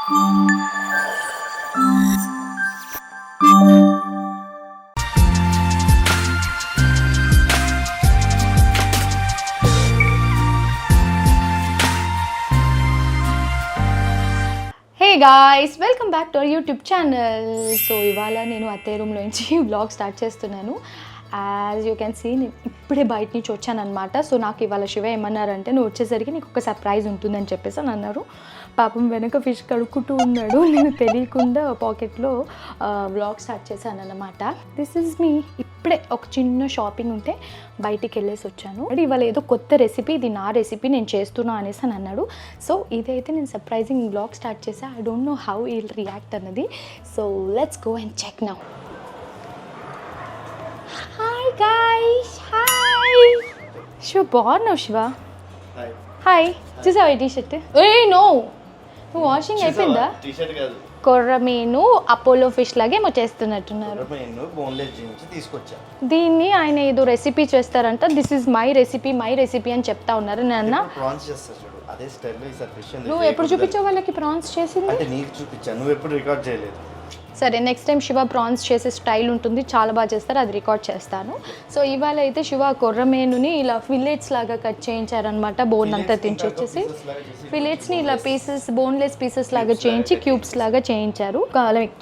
Hey guys, welcome back to our YouTube channel. So ఇవాళ నేను అత్తయ్య రూమ్లో నుంచి వ్లాగ్ స్టార్ట్ చేస్తున్నాను. యాజ్ యూ కెన్ సీ, నేను ఇప్పుడే బయట నుంచి వచ్చానమాట. సో నాకు ఇవాళ శివ ఏమన్నారంటే, నువ్వు వచ్చేసరికి నీకు ఒక సర్ప్రైజ్ ఉంటుందని చెప్పేసి అని అన్నారు. పాపం వెనక ఫిష్ కడుక్కుంటూ ఉన్నాడు, నేను తెలియకుండా పాకెట్లో వ్లాగ్ స్టార్ట్ చేశాను అన్నమాట. దిస్ ఈజ్ మీ. ఇప్పుడే ఒక చిన్న షాపింగ్ ఉంటే బయటికి వెళ్ళేసి వచ్చాను. ఇవాళ ఏదో కొత్త రెసిపీ, ఇది నా రెసిపీ, నేను చేస్తున్నా అనేసి అని అన్నాడు. సో ఇదైతే నేను సర్ప్రైజింగ్ వ్లాగ్ స్టార్ట్ చేసా. I don't know how he'll react అన్నది. So let's go and check now. Hi guys, hi. Shiva బాగున్నావు శివ. హాయ్. చూసావా ఈ టీషర్ట్? ఏ నో, నువ్వు వాషింగ్ అయిపోయిందా? కొర్రమీను అపోలో ఫిష్ లాగే ఏమో చేస్తున్నట్టున్నారు. దీన్ని ఆయన ఏదో రెసిపీ చేస్తారంట. దిస్ ఇస్ మై రెసిపీ అని చెప్తా ఉన్నారు. నేను నువ్వు ఎప్పుడు చూపించావు వాళ్ళకి ప్రాన్స్ చేసింది? నువ్వు ఎప్పుడు రికార్డ్ చేయలేదు. సరే, నెక్స్ట్ టైం శివ ప్రాన్స్ చేసే స్టైల్ ఉంటుంది, చాలా బాగా చేస్తారు, అది రికార్డ్ చేస్తాను. సో ఇవాళ అయితే శివ కొర్రమేనుని ఇలా ఫిల్లెట్స్ లాగా కట్ చేయించారనమాట. బోన్ అంతా తెంచేసి ఫిల్లెట్స్ని ఇలా పీసెస్, బోన్లెస్ పీసెస్ లాగా చేయించి క్యూబ్స్ లాగా చేయించారు.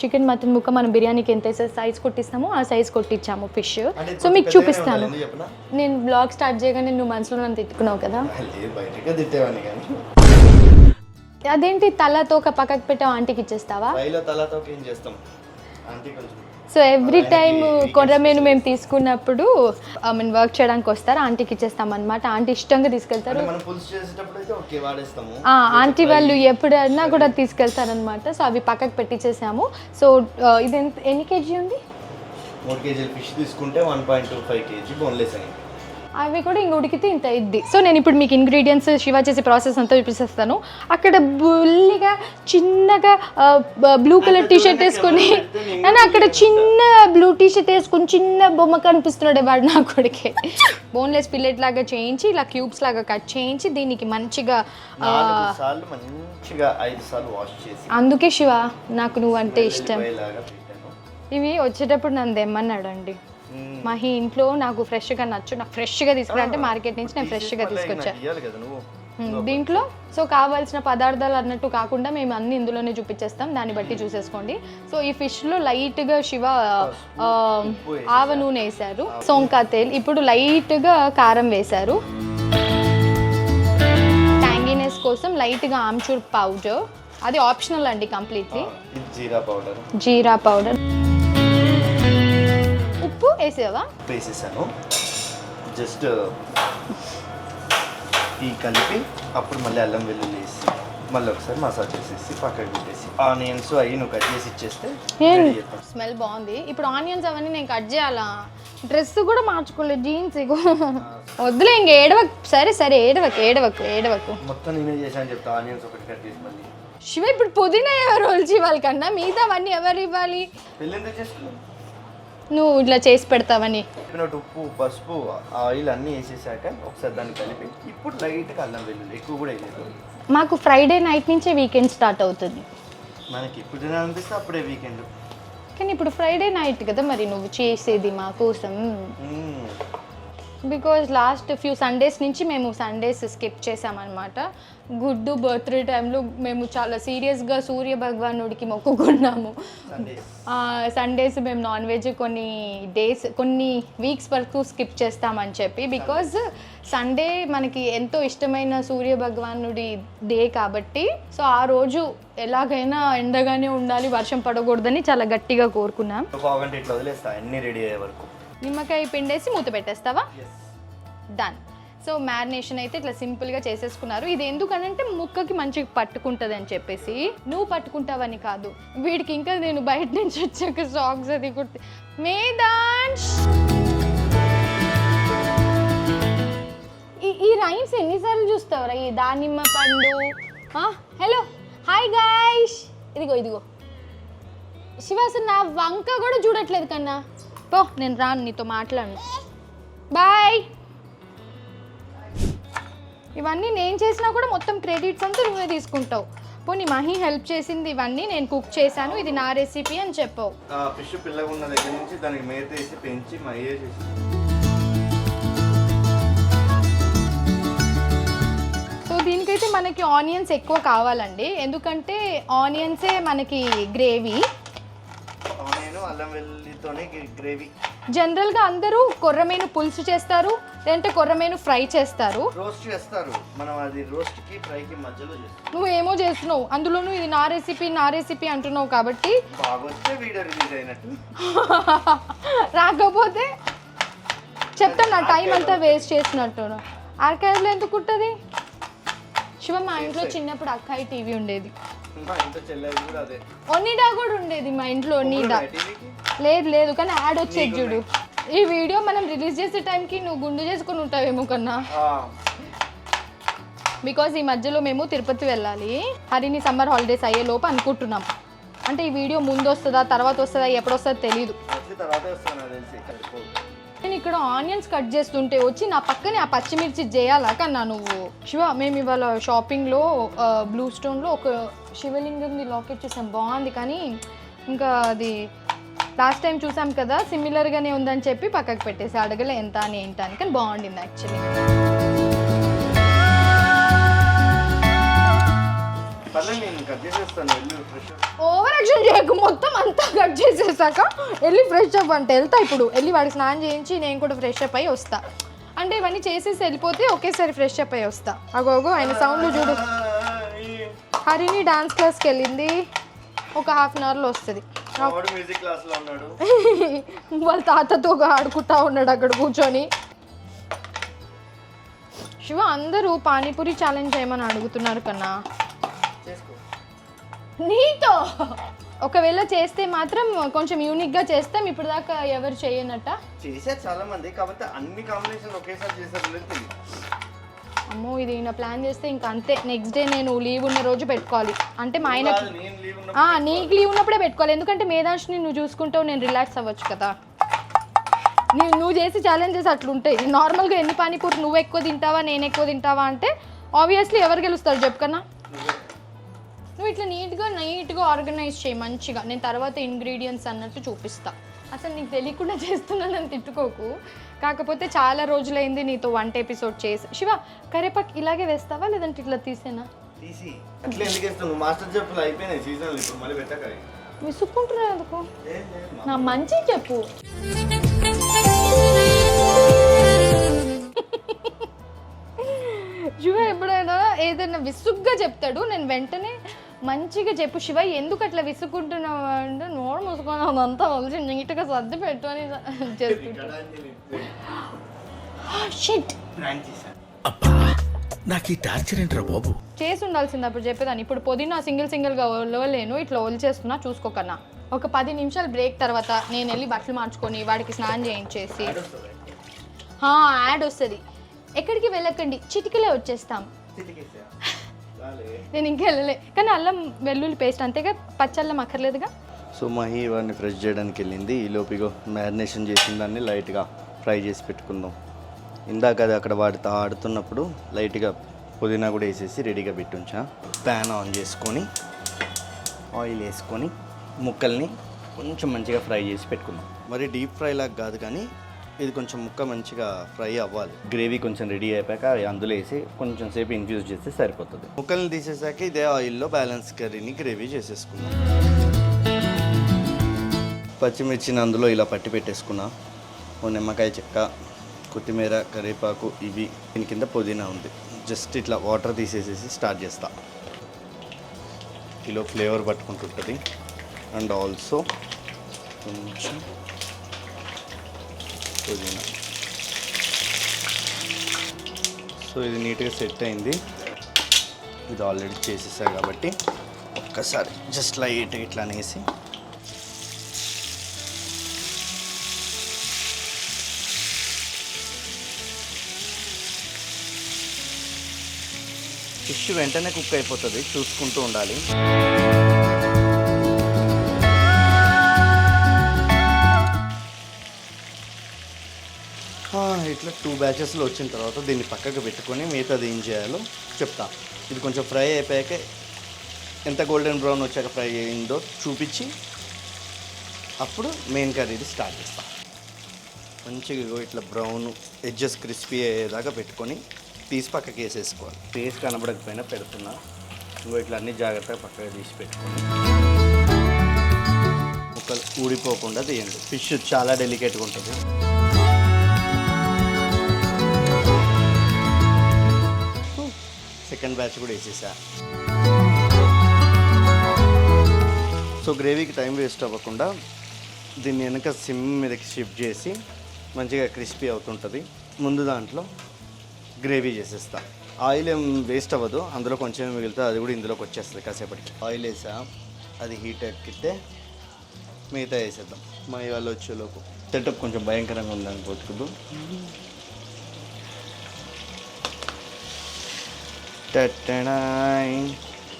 చికెన్ మటన్ ముక్క మనం బిర్యానీకి ఎంత సైజ్ కొట్టిస్తామో ఆ సైజ్ కొట్టించాము ఫిష్. సో మీకు చూపిస్తాను. నేను బ్లాగ్ స్టార్ట్ చేయగానే నువ్వు మనసులో నన్ను తిట్టుకున్నావు కదా. అదేంటి తలతో ఒక పక్కకు పెట్టావు, ఆంటీకి ఇచ్చేస్తావా? సో ఎవ్రీ టైమ్ కొర్రమేను మేము తీసుకున్నప్పుడు వర్క్ చేయడానికి వస్తారు, ఆంటీకి ఇచ్చేస్తామన్నమాట. ఆంటీ ఇష్టంగా తీసుకెళ్తారు. ఆంటీ వాళ్ళు ఎప్పుడైనా కూడా తీసుకెళ్తారనమాట. సో అవి పక్కకు పెట్టించేసాము. సో ఇది ఎన్ని కేజీ ఉంది? 3 kg ఫిష్ తీసుకుంటే 1.25 kg బోన్లెస్ అయింది. అవి కూడా ఇంక ఉడికితే ఇంత ఇద్ది. సో నేను ఇప్పుడు మీకు ఇంగ్రీడియంట్స్, శివ చేసే ప్రాసెస్ అంతా చూపిస్తాను. అక్కడ బుల్లిగా చిన్నగా బ్లూ కలర్ టీషర్ట్ వేసుకొని, అని అక్కడ చిన్న బ్లూ టీషర్ట్ వేసుకొని చిన్న బొమ్మ కనిపిస్తున్నాడు వాడు నా కొడుకే. బోన్లెస్ పిల్లెట్ లాగా చేయించి ఇలా క్యూబ్స్ లాగా కట్ చేయించి దీనికి మంచిగా అందుకే శివ నాకు నువ్వు అంటే ఇష్టం. ఇవి వచ్చేటప్పుడు నన్ను తెమ్మన్నాడు అండి. మహి ఇంట్లో నాకు ఫ్రెష్గా నచ్చు, నాకు ఫ్రెష్గా తీసుకురా అంటే మార్కెట్ నుంచి నేను ఫ్రెష్గా తీసుకొచ్చాను దీంట్లో. సో కావాల్సిన పదార్థాలు అన్నట్టు కాకుండా మేము అన్ని ఇందులోనే చూపించేస్తాం, దాన్ని బట్టి చూసేసుకోండి. సో ఈ ఫిష్లో లైట్గా శివ ఆవ నూనె వేశారు, సోంకా తేల్, ఇప్పుడు లైట్గా కారం వేశారు. ట్యాంగీనెస్ కోసం లైట్గా ఆమ్చూర్ పౌడర్, అది ఆప్షనల్ అండి కంప్లీట్లీ. జీరా పౌడర్. ఉప్పు వేసావా? వేసేసాను. జస్ట్ ఈ కలిపి అప్పుడు మళ్ళీ అల్లం వెల్లుల్లి వేసి మళ్ళీ ఒకసారి మసాజ్ చేసేసి పక్కకి పెట్టేసి ఆనియన్స్ అవి నువ్వు కట్ చేసి ఇచ్చేస్తే స్మెల్ బాగుంది. ఇప్పుడు ఆనియన్స్ అవన్నీ నేను కట్ చేయాలా? డ్రెస్ కూడా మార్చుకోలేదు, జీన్స్ వద్దులే ఇంక ఏడవకు. సరే ఏడవకు. మొత్తం నేనే చేశాను చెప్తా. ఆనియన్స్ ఒకటి కట్ చేసి మళ్ళీ శివ ఇప్పుడు పుదీనా ఎవరు ఒలిచి వాళ్ళకన్నా మిగతా అవన్నీ ఎవరు ఇవ్వాలి? పెళ్ళిందుకు చేసుకున్నాను నువ్వు ఇట్లా చేసి పెడతావని. ఉప్పు, పసుపు, ఆయిల్ అన్నీ వేసేసాక ఒకసారి దాన్ని కలిపి ఇప్పుడు లైట్గా అల్లం వెల్లుల్లి, ఎక్కువ కూడా వేయలేదు. మాకు ఫ్రైడే నైట్ నుంచే వీకెండ్ స్టార్ట్ అవుతుంది. మనకి ఎప్పుడు అనిపిస్తే అప్పుడే వీకెండ్. కానీ ఇప్పుడు ఫ్రైడే నైట్ కదా మరి నువ్వు చేసేది మా కోసం. బికాజ్ లాస్ట్ ఫ్యూ సండేస్ నుంచి మేము సండేస్ స్కిప్ చేసామన్నమాట. గుడ్డు బర్త్డే టైంలో మేము చాలా సీరియస్గా సూర్య భగవానుడికి మొక్కుకున్నాము. సండేస్ మేము నాన్ వెజ్ కొన్ని డేస్, కొన్ని వీక్స్ వరకు స్కిప్ చేస్తామని చెప్పి. బికాజ్ సండే మనకి ఎంతో ఇష్టమైన సూర్య భగవానుడి డే కాబట్టి. సో ఆ రోజు ఎలాగైనా ఎండగానే ఉండాలి, వర్షం పడకూడదని చాలా గట్టిగా కోరుకున్నాం. నిమ్మకాయ పిండేసి మూత పెట్టేస్తావా? డన్. సో మ్యారినేషన్ అయితే ఇట్లా సింపుల్గా చేసేసుకున్నారు. ఇది ఎందుకనంటే ముక్కకి మంచిగా పట్టుకుంటుంది అని చెప్పేసి. నువ్వు పట్టుకుంటావని కాదు, వీడికి ఇంకా నేను బయట నుంచి వచ్చాక సాక్స్ అది కుట్టి మేదాన్స్. ఈ రైమ్స్ ఎన్నిసార్లు చూస్తావురా? ఈ దానిమ్మ పండు. Hello, hi guys. ఇదిగో శివ అసలు నా వంక కూడా చూడట్లేదు కన్నా. పో, నేను రాను, నీతో మాట్లాడను. బాయ్. ఇవన్నీ నేను చేసినా కూడా మొత్తం క్రెడిట్స్ అంతా నువ్వే తీసుకుంటావు. పోనీ మహి హెల్ప్ చేసింది ఇవన్నీ నేను కుక్ చేశాను, ఇది నా రెసిపీ అని చెప్పావు. ఫిష్ పిల్లగా ఉన్న దగ్గర నుంచి దానికి మేత వేసి పెంచి మయ్యే చేసి. సో దీనికైతే మనకి ఆనియన్స్ ఎక్కువ కావాలండి, ఎందుకంటే ఆనియన్సే మనకి గ్రేవీ. ఆనియన్ అల్లం వెల్లుల్లితోనే గ్రేవీ. జనరల్గా అందరూ కొర్రమీను పులుసు చేస్తారు, లేదంటే కొర్రమీను ఫ్రై చేస్తారు, రోస్ట్ చేస్తారు. మనం అది రోస్ట్కి ఫ్రైకి మధ్యలో చేస్తాం. నువ్వు ఏమో చేస్తున్నావు, అందులోనూ ఇది నా రెసిపీ అంటున్నావు కాబట్టి బాగొస్తే వీడియో రిలీజ్ అయినట్టు. రాకపోతే చెప్తాను నా టైం అంతా వేస్ట్ చేసినట్టు. ఆర్కైవ్లో ఎందుకు ఉంటుంది శివ? మా ఇంట్లో చిన్నప్పుడు అక్కాయి టీవీ ఉండేది, మా ఇంట్లో చెల్లెది కూడా అదే. ఒనిడా కూడా ఉండేది మా ఇంట్లో. ఒనిడా లేదు కానీ యాడ్ వచ్చేది చూడు. ఈ వీడియో మనం రిలీజ్ చేసే టైంకి నువ్వు గుండు చేసుకుని ఉంటావేమో కన్నా, బికాజ్ ఈ మధ్యలో మేము తిరుపతి వెళ్ళాలి. హరిని సమ్మర్ హాలిడేస్ అయ్యే లోపు అనుకుంటున్నాం. అంటే ఈ వీడియో ముందు వస్తుందా తర్వాత వస్తుందా ఎప్పుడు వస్తుందో తెలీదు. నేను ఇక్కడ ఆనియన్స్ కట్ చేస్తుంటే వచ్చి నా పక్కనే ఆ పచ్చిమిర్చి చేయాలా కన్నా నువ్వు. శివ, మేము ఇవాళ షాపింగ్లో బ్లూ స్టోన్లో ఒక శివలింగంది లాకెట్ చూసాం, బాగుంది. కానీ ఇంకా అది లాస్ట్ టైం చూసాం కదా, సిమిలర్గానే ఉందని చెప్పి పక్కకు పెట్టేసి అడగలే ఎంత అని ఏంటని, కానీ బాగుండింది యాక్చువల్లీ. ఓవర్ యాక్షన్ చేయకు, మొత్తం అంతా కట్ చేసేసాక వెళ్ళి ఫ్రెష్ అప్ అంటే వెళ్తా. ఇప్పుడు వెళ్ళి వాడికి స్నానం చేయించి నేను కూడా ఫ్రెష్ అప్ అయ్యి వస్తా. అంటే ఇవన్నీ చేసేసి వెళ్ళిపోతే ఒకేసారి ఫ్రెష్ అప్ అయ్యి వస్తా. అగోగో ఆయన సౌండ్లు చూడు. హరిని డాన్స్ క్లాస్కి వెళ్ళింది, ఒక హాఫ్ అన్ అవర్లో వస్తుంది. వాళ్ళ తాతతో ఆడుకుంటా ఉన్నాడు అక్కడ కూర్చొని. శివ, అందరూ పానీపూరి ఛాలెంజ్ చేయమని అడుగుతున్నారు కన్నా. నీతో ఒకవేళ చేస్తే మాత్రం కొంచెం యూనిక్గా చేస్తాం. ఇప్పుడు దాకా ఎవరు చేయనట్ట చేశారు చాలా మంది, కాబట్టి అన్ని కాంబినేషన్ ఒకేసారి చేశారు. అమ్మో, ఇది నా ప్లాన్ చేస్తే ఇంకా అంతే. నెక్స్ట్ డే నేను లీవ్ ఉన్న రోజు పెట్టుకోవాలి. అంటే మా ఆయన నీకు లీవ్ ఉన్నప్పుడే పెట్టుకోవాలి, ఎందుకంటే మేధాంష్ని నువ్వు చూసుకుంటావు, నేను రిలాక్స్ అవ్వచ్చు కదా. నువ్వు చేసి ఛాలెంజెస్ అట్లుంటాయి. నార్మల్గా ఎన్ని పానీపూరి నువ్వు ఎక్కువ తింటావా నేను ఎక్కువ తింటావా అంటే ఆబ్వియస్లీ ఎవరు గెలుస్తారు చెప్పుకన్నా. నువ్వు ఇట్లా నీట్గా ఆర్గనైజ్ చేయి మంచిగా, నేను తర్వాత ఇంగ్రీడియంట్స్ అన్నట్టు చూపిస్తా. అసలు నీకు తెలియకుండా చేస్తున్నానని తిట్టుకోకు. కాకపోతే చాలా రోజులైంది నీతో వంట ఎపిసోడ్ చేసి. శివ, కరేపాకు ఇలాగే వేస్తావా లేదంటే ఇట్లా తీసేనా? విసుక్కుంటున్నా ఎందుకు? నా మంచి చెప్పు. శివ ఎప్పుడైనా ఏదైనా విసుగ్గా చెప్తాడు, నేను వెంటనే మంచిగా చెప్పు శివ ఎందుకు అట్లా విసుక్కుంటున్నావు అంటే నోరు మూసుకొని అదంతా వదిలి నీట్గా సర్ది పెట్టు అని చేసి ఉండాల్సింది అప్పుడు చెప్పేదాన్ని. ఇప్పుడు పుదీనా సింగిల్గా ఒలవలేను, ఇట్లా ఒలిచేస్తున్నా చూసుకోకన్నా. ఒక 10 నిమిషాలు బ్రేక్ తర్వాత నేను వెళ్ళి బట్టలు మార్చుకొని వాడికి స్నానం చేయించేసి యాడ్ వస్తుంది. ఎక్కడికి వెళ్ళకండి, చిటికలే వచ్చేస్తాం. నేను ఇంకా వెళ్ళలే, కానీ అల్లం వెల్లుల్లి పేస్ట్ అంతేగా, పచ్చల్లం అక్కర్లేదుగా. సో మహి వాడిని ఫ్రెష్ చేయడానికి వెళ్ళింది. ఈ లోపుగా మ్యారినేషన్ చేసిన దాన్ని లైట్గా ఫ్రై చేసి పెట్టుకుందాం. ఇందాక అది అక్కడ వాడితో ఆడుతున్నప్పుడు లైట్గా పుదీనా కూడా వేసేసి రెడీగా పెట్టుంచా. ప్యాన్ ఆన్ చేసుకొని ఆయిల్ వేసుకొని ముక్కల్ని కొంచెం మంచిగా ఫ్రై చేసి పెట్టుకుందాం. మరి డీప్ ఫ్రై లాగా కాదు, కానీ ఇది కొంచెం ముక్క మంచిగా ఫ్రై అవ్వాలి. గ్రేవీ కొంచెం రెడీ అయిపోయాక అందులో వేసి కొంచెం సేపు ఇన్ఫ్యూజ్ చేస్తే సరిపోతుంది. ముక్కల్ని తీసేసాక ఇదే ఆయిల్లో బ్యాలెన్స్ కర్రీని గ్రేవీ చేసేసుకున్నాం. పచ్చిమిర్చిని అందులో ఇలా పట్టి పెట్టేసుకున్నా. ఓ నిమ్మకాయ చెక్క, కొత్తిమీర, కరివేపాకు, ఇవి దీని కింద పుదీనా ఉంది. జస్ట్ ఇట్లా వాటర్ తీసేసేసి స్టార్ట్ చేస్తా. ఇలా ఫ్లేవర్ పట్టుకుంటుంటుంది. అండ్ ఆల్సో కొంచెం పుదీనా. సో ఇది నీట్గా సెట్ అయింది. ఇది ఆల్రెడీ చేసేసా కాబట్టి ఒక్కసారి జస్ట్ లైట్ ఇట్లా అనేసి ఫిష్ వెంటనే కుక్ అయిపోతుంది, చూసుకుంటూ ఉండాలి. ఇట్లా 2 బ్యాచెస్లో వచ్చిన తర్వాత దీన్ని పక్కకు పెట్టుకొని మిగతాది ఏం చేయాలో చెప్తా. ఇది కొంచెం ఫ్రై అయిపోయాక ఎంత గోల్డెన్ బ్రౌన్ వచ్చాక ఫ్రై అయిందో చూపించి అప్పుడు మెయిన్ కర్రీది స్టార్ట్ చేస్తాం. మంచిగా ఇట్లా బ్రౌన్ ఎడ్జెస్ క్రిస్పీ అయ్యేదాకా పెట్టుకొని తీసి పక్కకి వేసేసుకోవాలి. ఫేస్ కనబడకపోయినా పెడుతున్నా. ఇట్లా అన్ని జాగ్రత్తగా పక్కగా తీసి పెట్టుకొని ముక్కలు ఊడిపోకుండా తీయండి. ఫిష్ చాలా డెలికేట్గా ఉంటుంది. సెకండ్ బ్యాచ్ కూడా వేసేసా. సో గ్రేవీకి టైం వేస్ట్ అవ్వకుండా దీన్ని వెనక సిమ్ మీదకి షిఫ్ట్ చేసి మంచిగా క్రిస్పీ అవుతుంటుంది. ముందు దాంట్లో గ్రేవీ చేసేస్తా. ఆయిల్ ఏం వేస్ట్ అవ్వదు, అందులో కొంచెం మిగులుతుంది, అది కూడా ఇందులోకి వచ్చేస్తుంది కాసేపటికి. ఆయిల్ వేసా, అది హీట్ ఎక్కితే మిగతా వేసేద్దాం. మా ఇవాళ వచ్చేలోపు సెటప్ కొంచెం భయంకరంగా ఉందని పోతుకుదు.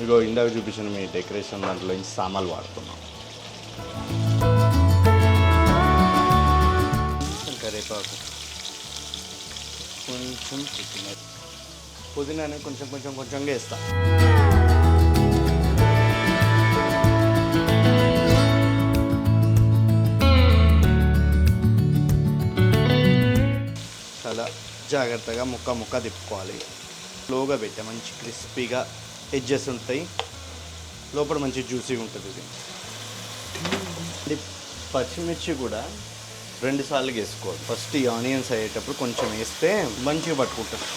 ఇగో ఇందాక చూపించిన మీ డెకరేషన్ దాంట్లో నుంచి సామాన్లు వాడుతున్నాం. కరివేపాకు, కొంచెం కొత్తిమీర, పుదీనాని కొంచెం కొంచెంగా వేస్తా. చాలా జాగ్రత్తగా ముక్క తిప్పుకోవాలి. స్లోగా పెట్టా, మంచి క్రిస్పీగా ఎడ్జెస్ ఉంటాయి, లోపల మంచి జ్యూసీగా ఉంటుంది. ఇది పచ్చిమిర్చి కూడా 2 సార్లు వేసుకోవాలి. ఫస్ట్ ఈ ఆనియన్స్ అయ్యేటప్పుడు కొంచెం వేస్తే మంచిగా పట్టుకుంటుంది.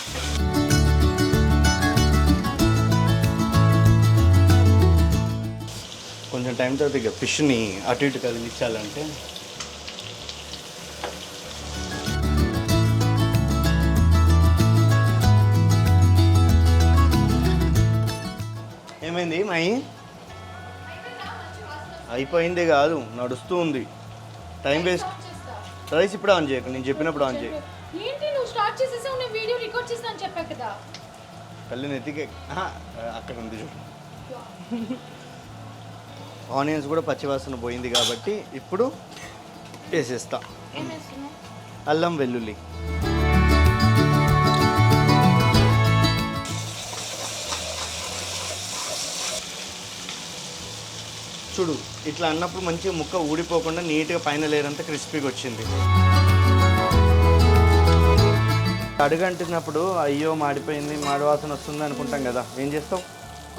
కొంచెం టైం తర్వాత ఇక ఫిష్ని అటు ఇటు కదిలించాలంటే ఏమైంది మై? అయిపోయింది కాదు, నడుస్తూ ఉంది. Time waste. రైస్ ఇప్పుడు ఆన్ చేయకు, నేను చెప్పినప్పుడు ఆన్ చేయ. ఏంటి నువ్వు స్టార్ట్ చేసేసావు, నేను వీడియో రికార్డ్ చేస్తాను చెప్పా కదా. కళ్ళు నెత్తికే అక్కడ ఉంది చూడు. ఆనియన్స్ కూడా పచ్చివాసన పోయింది కాబట్టి ఇప్పుడు వేసేస్తా. అల్లం వెల్లుల్లి, చూడు ఇట్లా అన్నప్పుడు మంచిగా ముక్క ఊడిపోకుండా నీట్గా పైన లేయర్ అంతా క్రిస్పీగా వచ్చింది. అడుగంటున్నప్పుడు అయ్యో మాడిపోయింది, మాడివాసన వస్తుంది అనుకుంటాం కదా, ఏం చేస్తావు?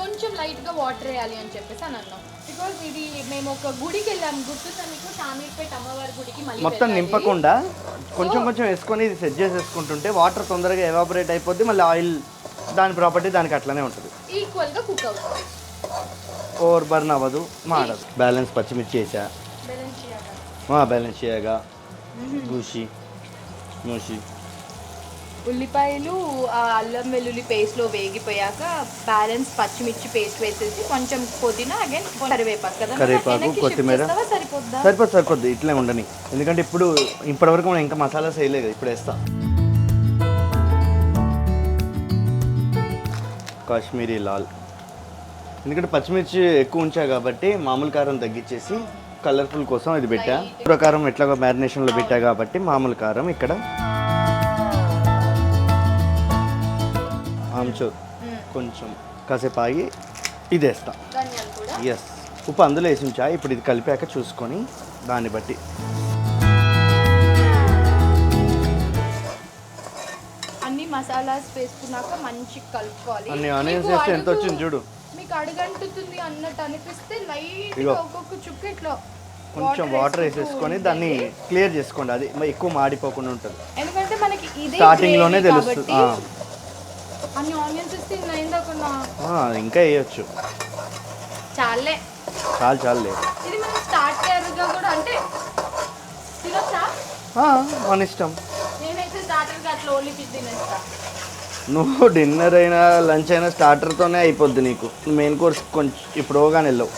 కొంచెం లైట్గా వాటర్ వేయాలి అని చెప్పేసి అని అన్నాం. బికాజ్ ఇది మేము ఒక గుడికి వెళ్ళాము, గుర్తుందా మీకు? షామీర్పేట అమ్మవారి గుడికి. మొత్తం నింపకుండా కొంచెం వేసుకొని ఇది సెట్ చేసేసుకుంటుంటే వాటర్ తొందరగా ఎవాపరేట్ అయిపోద్ది, మళ్ళీ ఆయిల్ దాని ప్రాపర్టీ దానికి అట్లనే ఉంటుంది, ఈక్వల్గా కుక్ అవుతుంది, ఓవర్ బర్న్ అవ్వదు, మాడదు. బ్యాలెన్స్ పచ్చిమిర్చి వేసా, బ్యాలెన్స్ చేయగా గూసి మూసి ఉల్లిపాయలు అల్లం వెల్లుల్లి పేస్ట్లో వేగిపోయాక బ్యాలెన్స్ పచ్చిమిర్చి పేస్ట్ వేసేసి కొంచెం పుదీనా, అగైన్ కరివేపాకు కదా, కరివేపాకు కొత్తిమీర సరిపోద్ది. ఇట్లే ఉండని, ఎందుకంటే ఇప్పటివరకు మనం ఇంకా మసాలాస్ వేయలేదు, ఇప్పుడు వేస్తా. కాశ్మీరీ లాల్, ఎందుకంటే పచ్చిమిర్చి ఎక్కువ ఉంచా కాబట్టి మామూలు కారం తగ్గించేసి కలర్ఫుల్ కోసం ఇది పెట్టా. ప్రకారం ఎట్లాగో మ్యారినేషన్లో పెట్టా కాబట్టి మామూలు కారం ఇక్కడ. ఆమ్చూర్ కొంచెం కాసేపు ఆగి ఇది వేస్తా. ఎస్, ఉప్పు అందులో వేసి ఉంచా. ఇప్పుడు ఇది కలిపాక చూసుకొని దాన్ని బట్టి అన్ని మసాలాస్ వేసుకున్నాక మంచి కలుపుకోవాలి. అన్ని ఆనియన్స్ వేస్తే ఎంత వచ్చింది చూడు. మీకు అడుగంటుతుంది అన్నట్టు అనిపిస్తే లైట్గా ఒక్కొక్క చుక్క ఇట్లా కొంచెం వాటర్ వేసేసుకొని దాన్ని క్లియర్ చేసుకోండి, అది ఎక్కువ మాడిపోకుండా ఉంటుంది. ఎందుకంటే మనకి ఇదే స్టార్టింగ్ లోనే తెలుస్తుంది. అన్ని ఆనియన్స్ ఇస్తే ఇంకా వేయచ్చు, చాలే చాలే. ఇది మనం స్టార్ట్ చేయరుగా కూడా, అంటే తినొచ్చా మన ఇష్టం. నేనైతే స్టార్టర్గా అట్లా ఓన్లీ ఫిష్ తినేస్తా. నువ్వు డిన్నర్ అయినా లంచ్ అయినా స్టార్టర్తోనే అయిపోద్ది నీకు. మెయిన్ కోర్స్ కొంచెం ఇప్పుడు ఓగానే వెళ్ళవు.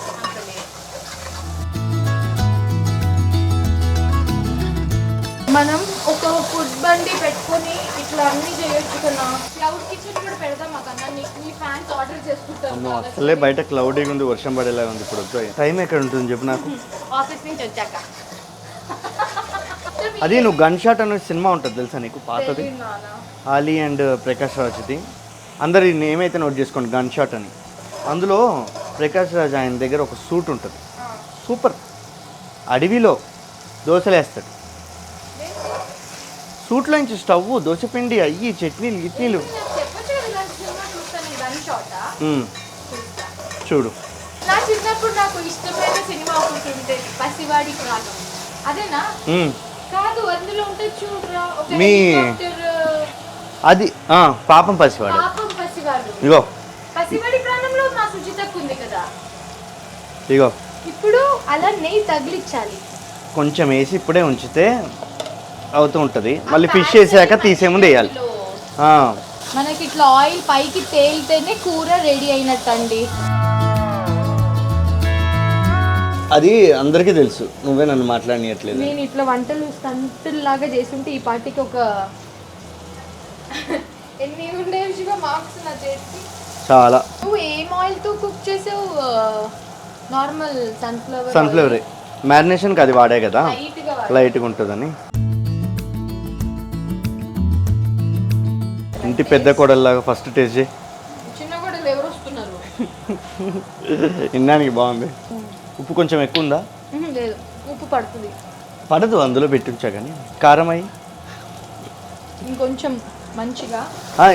మనం ఒక ఫుడ్ బండి పెట్టుకొని ఇట్లా అన్ని చేయొచ్చు కదా. క్లౌడ్ కిచెన్ కూడా పెడదాం అక్కడ, నీ ఫ్యాన్స్ ఆర్డర్ చేసుకుంటాను. అసలే బయట క్లౌడీగా ఉంది, వర్షం పడేలా ఉంది. ఇప్పుడు టైం ఎక్కడ ఉంటుంది చెప్పు నాకు? ఆఫీస్ నుంచి వచ్చాక. అది నువ్వు గన్ షాట్ అనే సినిమా ఉంటుంది తెలుసా నీకు, పాతది, ఆలీ అండ్ ప్రకాష్ రాజ్ది. అందరు ఏమైతే నోట్ చేసుకోండి, గన్ షాట్ అని. అందులో ప్రకాష్ రాజ్ ఆయన దగ్గర ఒక సూట్ ఉంటుంది, సూపర్. అడవిలో దోశలు వేస్తాడు, సూట్లో నుంచి స్టవ్, దోశపిండి, అయ్యి, చట్నీలు గిట్నీలు. చూడు, నా చిన్నప్పుడు నాకు ఇష్టమైన సినిమా ఒకటి ఉంటుంది, పసివాడి ప్రాణం. అదేనా? కాదు, అందులో ఉంటుంది చూడరా, మీ అది పాపం పసివాడు. పాపం పసివాడు. ఇగో పసివాడి ప్రాణంలో మా సుజితకు ఉంది కదా. ఇగో ఇప్పుడు అలా నెయ్యి తగిలించాలి, కొంచెం వేసి ఇప్పుడే ఉంచితే అవుతూ ఉంటుంది. మళ్ళీ ఫిష్ వేసాక తీసే ముందు వేయాలి. మనకి ఇట్లా ఆయిల్ పైకి తేలితేనే కూర రెడీ అయినట్టండి. అది అందరికీ తెలుసు, నువ్వే నన్ను మాట్లాడనీయట్లేదు. నేను ఇట్లా వంటలు స్టంటులాగా చేస్తుంటే ఈ పార్టీకి ఒక ఎన్ని ఉండేవి శివ మార్క్స్ నా చేతికి. చాలా. నువ్వు ఏం ఆయిల్తో కుక్ చేసావు? Normal sunflower. మ్యారినేషన్కి అది వాడే కదా, లైట్గా ఉంటుందని. ఇంటి పెద్ద కోడల్లాగా ఫస్ట్ టేస్ట్ చేయి. చిన్న కోడలు ఎవరు వస్తున్నారు? వినడానికి బాగుంది. ఉప్పు కొంచెం ఎక్కువ ఉందా? లేదు, ఉప్పు పడుతుంది. పడదు, అందులో పెట్టించా. కానీ కారం అయ్యి ఇంకొంచెం మంచిగా,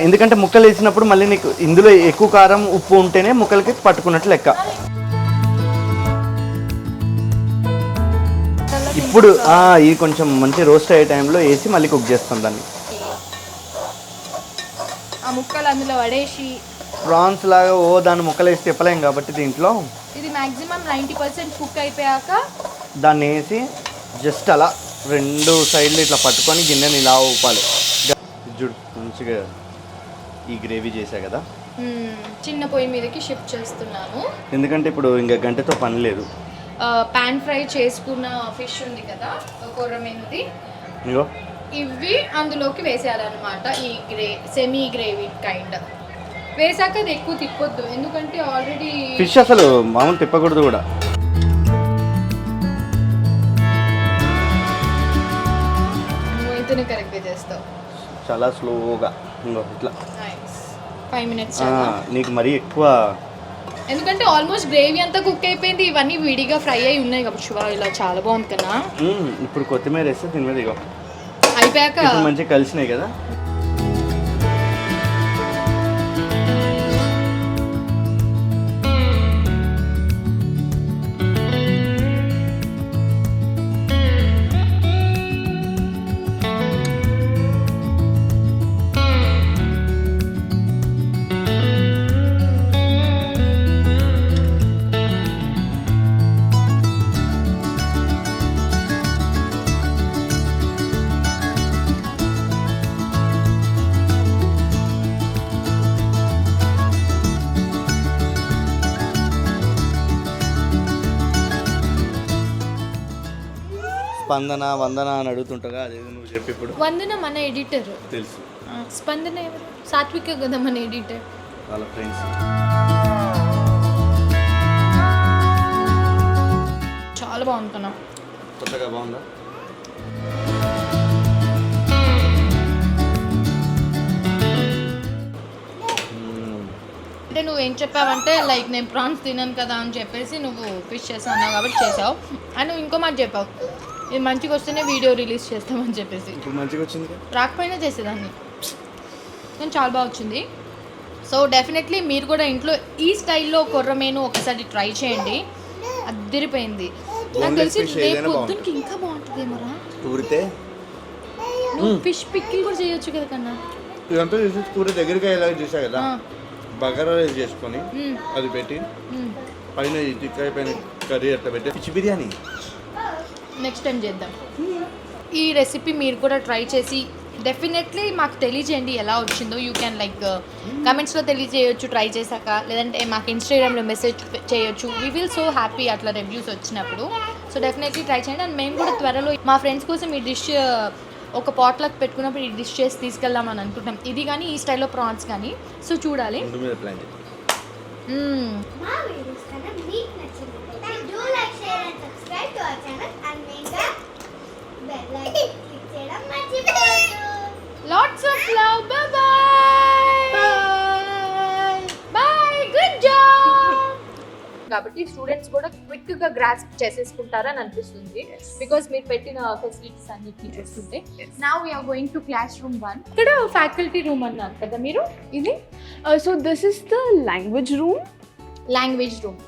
ఎందుకంటే ముక్కలు వేసినప్పుడు మళ్ళీ నీకు ఇందులో ఎక్కువ కారం ఉప్పు ఉంటేనే ముక్కలకి పట్టుకున్నట్లు లెక్క. ఇప్పుడు ఇది కొంచెం మంచి రోస్ట్ అయ్యే టైంలో వేసి మళ్ళీ కుక్ చేస్తాం దాన్ని. ఆ ముక్కలు అందులో పడేసి ప్రాన్స్ లాగా దాన్ని ముక్కలు వేసి తిప్పలేం కాబట్టి దీంట్లో ఇది మ్యాక్సిమం 90% కుక్ అయిపోయాక దాన్ని వేసి జస్ట్ అలా 2 సైడ్లు ఇట్లా పట్టుకొని గిన్నెని ఇలా ఊపాలి. చూడు, మంచిగా ఈ గ్రేవీ చేసా కదా, చిన్న పొయ్యి మీదకి షిఫ్ట్ చేస్తున్నాను. ఎందుకంటే ఇప్పుడు ఇంకా గంటతో పని లేదు. పాన్ ఫ్రై చేసుకున్న ఫిష్ ఉంది కదా, కొర్రమీనుది, ఇగో ఇవి అందులోకి వేసేయాలన్నమాట. ఈ సెమీ గ్రేవీ కైండ్ వేసాక అది ఎక్కువ తిప్పొద్దు, ఎందుకంటే ఆల్రెడీ ఫిష్ అసలు మామూలు తిప్పకూడదు కూడా. నువ్వు కరెక్ట్గా చేస్తావు, చాలా స్లోగా. ఇంకో ఇట్లా 5 minutes. నీకు మరీ ఎక్కువ, ఎందుకంటే ఆల్మోస్ట్ గ్రేవీ అంతా కుక్ అయిపోయింది, ఇవన్నీ విడిగా ఫ్రై అయి ఉన్నాయి కాబట్టి శివ ఇలా చాలా బాగుంది కదా. ఇప్పుడు కొత్తిమీర వేస్తే దీని మీద ఇగో అయిపోయాక మంచిగా కలిసినాయి కదా. స్పందన వందన అని అడుగుతుంటగా, అదే నువ్వు చెప్పి. ఇప్పుడు వందన మన ఎడిటర్ తెలుసు, స్పందన ఎవరు? సాత్విక కదా మన ఎడిటర్, వాళ్ళ ఫ్రెండ్స్. చాలా బాగుంటున్నా. కొత్తగా బాగుందా? అంటే నువ్వేం చెప్పావంటే లైక్ నేను ప్రాన్స్ తినాను కదా అని చెప్పేసి నువ్వు ఫిష్ చేసావు కాబట్టి చేసావు. అని నువ్వు ఇంకో మాట చెప్పావు, ఇది మంచిగా వస్తేనే వీడియో రిలీజ్ చేస్తామని చెప్పేసి. ఇప్పుడు మంచిగా వచ్చింది, రాకపోయినా చేసేదాన్ని, కానీ చాలా బాగా వచ్చింది. సో డెఫినెట్లీ మీరు కూడా ఇంట్లో ఈ స్టైల్లో కొర్రమీను ఒకసారి ట్రై చేయండి, అదిరిపోయింది. నాకు తెలిసి రేపు పొద్దున్నకి ఇంకా బాగుంటుందేమోరా. ఊరితే నువ్వు ఫిష్ పిక్కిల్ కూడా చేయొచ్చు కదా కన్నా. ఇదంతా చేసి కూర దగ్గరికి అయ్యేలాగా చేసా కదా, బగారా రైస్ చేసుకొని అది పెట్టి పైన చిక్కాయ పైన కర్రీ అట్లా పెట్టి ఫిష్ బిర్యానీ నెక్స్ట్ టైం చేద్దాం. ఈ రెసిపీ మీరు కూడా ట్రై చేసి డెఫినెట్లీ మాకు తెలియజేయండి ఎలా వచ్చిందో. యూ క్యాన్ లైక్ కమెంట్స్లో తెలియజేయచ్చు ట్రై చేశాక, లేదంటే మాకు ఇన్స్టాగ్రామ్లో మెసేజ్ చేయొచ్చు. వీ విల్ సో హ్యాపీ అట్లా రివ్యూస్ వచ్చినప్పుడు. సో డెఫినెట్లీ ట్రై చేయండి. అండ్ మేము కూడా త్వరలో మా ఫ్రెండ్స్ కోసం ఈ డిష్ ఒక పాట్లకు పెట్టుకున్నప్పుడు ఈ డిష్ చేసి తీసుకెళ్దామని అనుకుంటాం, ఇది కానీ ఈ స్టైల్లో ప్రాన్స్ కానీ. సో చూడాలి. Lots of love. Bye bye. Bye. Bye. Good job. కాబట్టి స్టూడెంట్స్ కూడా క్విక్గా గ్రాస్ప్ చేసేసుకుంటారని అనిపిస్తుంది బికాస్ మీరు పెట్టిన ఫెసిలిటీస్ అన్నిటిని చూస్తుంటే. Now we are going to class room 1. ఇక్కడ ఫ్యాకల్టీ రూమ్ అన్నారు కదా మీరు, ఇది So this is the language room. Language room.